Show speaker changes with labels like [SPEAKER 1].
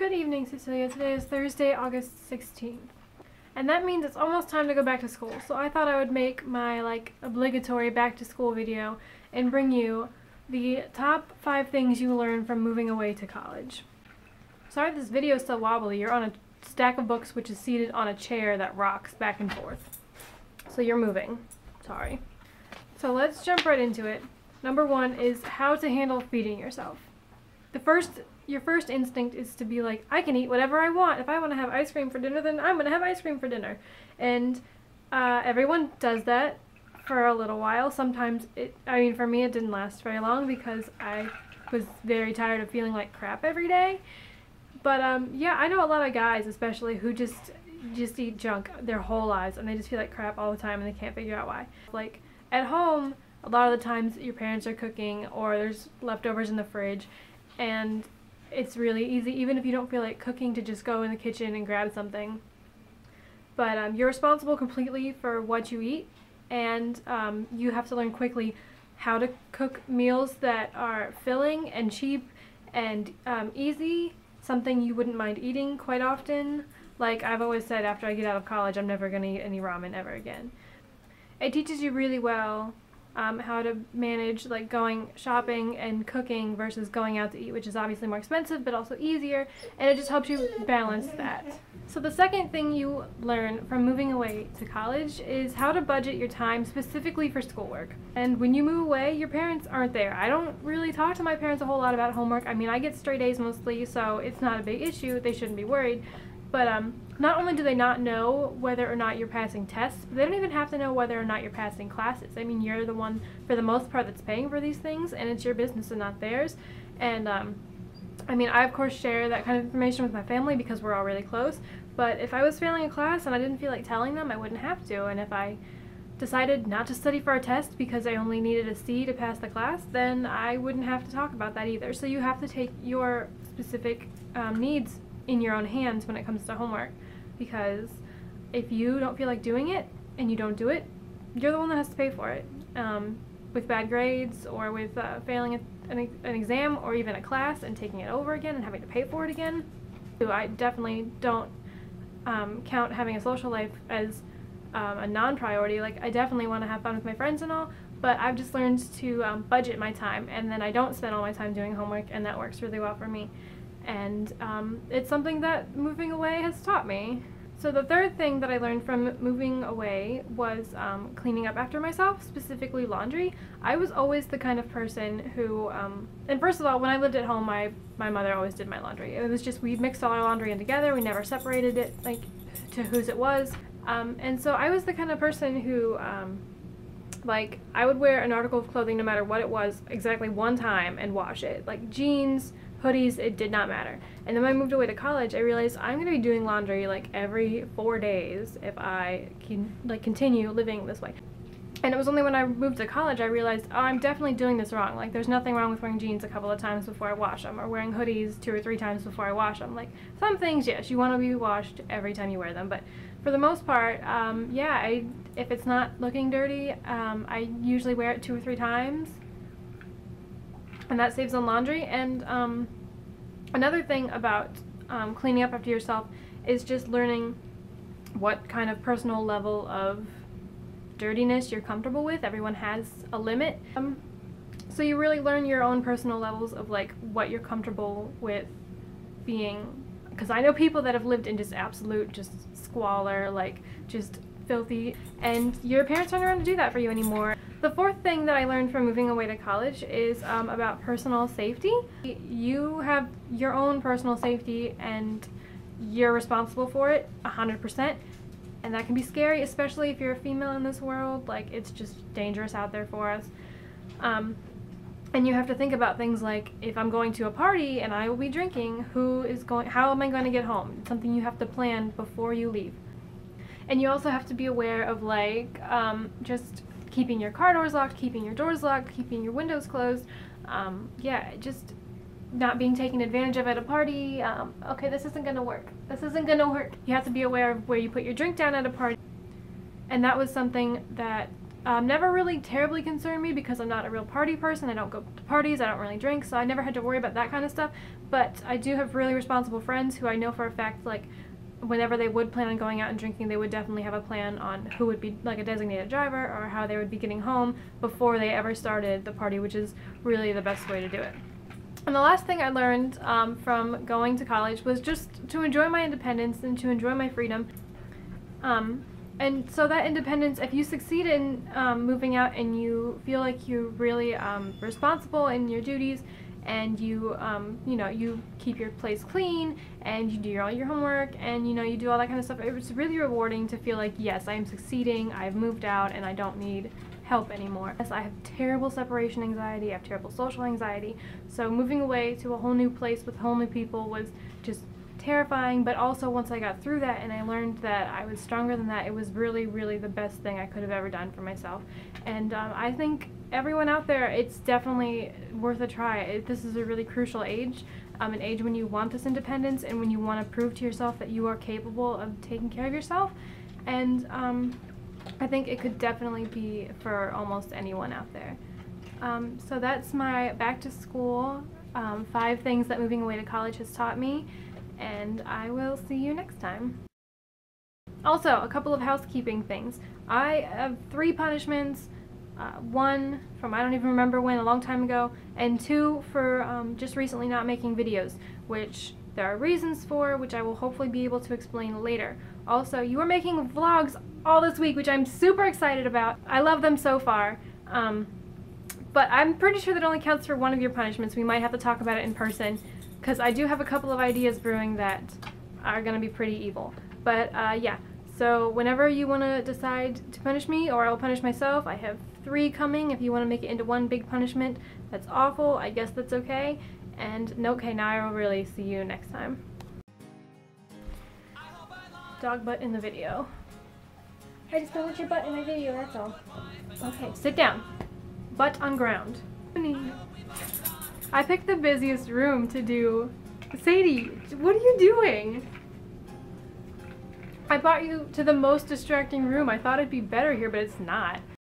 [SPEAKER 1] Good evening, Cecilia. Today is Thursday, August 16th. And that means it's almost time to go back to school. So I thought I would make my obligatory back to school video and bring you the top 5 things you learn from moving away to college. Sorry this video is so wobbly. You're on a stack of books which is seated on a chair that rocks back and forth. So you're moving. Sorry. So let's jump right into it. Number 1 is how to handle feeding yourself. Your first instinct is to be like, I can eat whatever I want. If I want to have ice cream for dinner, then I'm going to have ice cream for dinner. And everyone does that for a little while. Sometimes, for me it didn't last very long because I was very tired of feeling like crap every day. But yeah, I know a lot of guys especially who just eat junk their whole lives and they just feel like crap all the time and they can't figure out why. Like at home, a lot of the times your parents are cooking or there's leftovers in the fridge, and it's really easy, even if you don't feel like cooking, to just go in the kitchen and grab something. But you're responsible completely for what you eat, and you have to learn quickly how to cook meals that are filling and cheap and easy, something you wouldn't mind eating quite often. Like I've always said, after I get out of college, I'm never going to eat any ramen ever again. It teaches you really well how to manage going shopping and cooking versus going out to eat, which is obviously more expensive but also easier, and it just helps you balance that. So the second thing you learn from moving away to college is how to budget your time specifically for schoolwork. And when you move away, your parents aren't there. I don't really talk to my parents a whole lot about homework. I mean, I get straight A's mostly, so it's not a big issue. They shouldn't be worried. But not only do they not know whether or not you're passing tests, but they don't even have to know whether or not you're passing classes. I mean, you're the one, for the most part, that's paying for these things, and it's your business and not theirs. And, I mean, I, of course, share that kind of information with my family because we're all really close. But if I was failing a class and I didn't feel like telling them, I wouldn't have to. And if I decided not to study for a test because I only needed a C to pass the class, then I wouldn't have to talk about that either. So you have to take your specific needs in your own hands when it comes to homework, because if you don't feel like doing it and you don't do it, you're the one that has to pay for it, with bad grades or with failing an exam or even a class and taking it over again and having to pay for it again. So I definitely don't count having a social life as a non-priority. Like, I definitely want to have fun with my friends and all, but I've just learned to budget my time, and then I don't spend all my time doing homework, and that works really well for me. And it's something that moving away has taught me. So the third thing that I learned from moving away was cleaning up after myself, specifically laundry. I was always the kind of person who, and first of all, when I lived at home, my mother always did my laundry. It was just, we mixed all our laundry in together, we never separated it, to whose it was. And so I was the kind of person who, I would wear an article of clothing no matter what it was exactly one time and wash it. Like jeans, hoodies, it did not matter. And then when I moved away to college, I realized I'm going to be doing laundry every 4 days if I can continue living this way. And it was only when I moved to college I realized, oh, I'm definitely doing this wrong. There's nothing wrong with wearing jeans a couple of times before I wash them, or wearing hoodies 2 or 3 times before I wash them. Some things, yes, you want to be washed every time you wear them, but for the most part, yeah, if it's not looking dirty, I usually wear it 2 or 3 times. And that saves on laundry. And another thing about cleaning up after yourself is just learning what kind of personal level of dirtiness you're comfortable with. Everyone has a limit. So you really learn your own personal levels of what you're comfortable with being. Because I know people that have lived in just absolute squalor, just filthy, and your parents aren't around to do that for you anymore. The fourth thing that I learned from moving away to college is about personal safety. You have your own personal safety and you're responsible for it 100%, and that can be scary, especially if you're a female in this world. It's just dangerous out there for us. And you have to think about things like, if I'm going to a party and I will be drinking, how am I going to get home? It's something you have to plan before you leave. And you also have to be aware of just keeping your car doors locked, keeping your doors locked, keeping your windows closed. Yeah, just not being taken advantage of at a party. Okay, this isn't gonna work. This isn't gonna work. You have to be aware of where you put your drink down at a party. And that was something that never really terribly concerned me because I'm not a real party person. I don't go to parties, I don't really drink, so I never had to worry about that kind of stuff. But I do have really responsible friends who I know for a fact, like, whenever they would plan on going out and drinking, they would definitely have a plan on who would be like a designated driver or how they would be getting home before they ever started the party, which is really the best way to do it. And the last thing I learned from going to college was just to enjoy my independence and to enjoy my freedom. And so that independence, if you succeed in moving out and you feel like you're really responsible in your duties, and you know, you keep your place clean, and you do all your homework, and you know, you do all that kind of stuff, it was really rewarding to feel like, yes, I am succeeding, I've moved out, and I don't need help anymore. Yes, I have terrible separation anxiety, I have terrible social anxiety, so moving away to a whole new place with whole new people was just terrifying, but also once I got through that and I learned that I was stronger than that, it was really, really the best thing I could have ever done for myself. And I think everyone out there, it's definitely worth a try. This is a really crucial age, an age when you want this independence and when you want to prove to yourself that you are capable of taking care of yourself. And I think it could definitely be for almost anyone out there. So that's my back to school 5 things that moving away to college has taught me, and I will see you next time. Also, a couple of housekeeping things. I have 3 punishments, 1 from I don't even remember when, a long time ago, and 2 for just recently not making videos, which there are reasons for, which I will hopefully be able to explain later. Also, you are making vlogs all this week, which I'm super excited about. I love them so far. But I'm pretty sure that only counts for 1 of your punishments. We might have to talk about it in person, because I do have a couple of ideas brewing that are going to be pretty evil. But yeah, so whenever you want to decide to punish me, or I'll punish myself, I have 3 coming. If you want to make it into 1 big punishment, that's awful. I guess that's okay. And okay, now I will really see you next time. Dog butt in the video. I just don't want your butt in my video, that's all. Okay, sit down. Butt on ground. I picked the busiest room to do. Sadie, what are you doing? I brought you to the most distracting room. I thought it'd be better here, but it's not.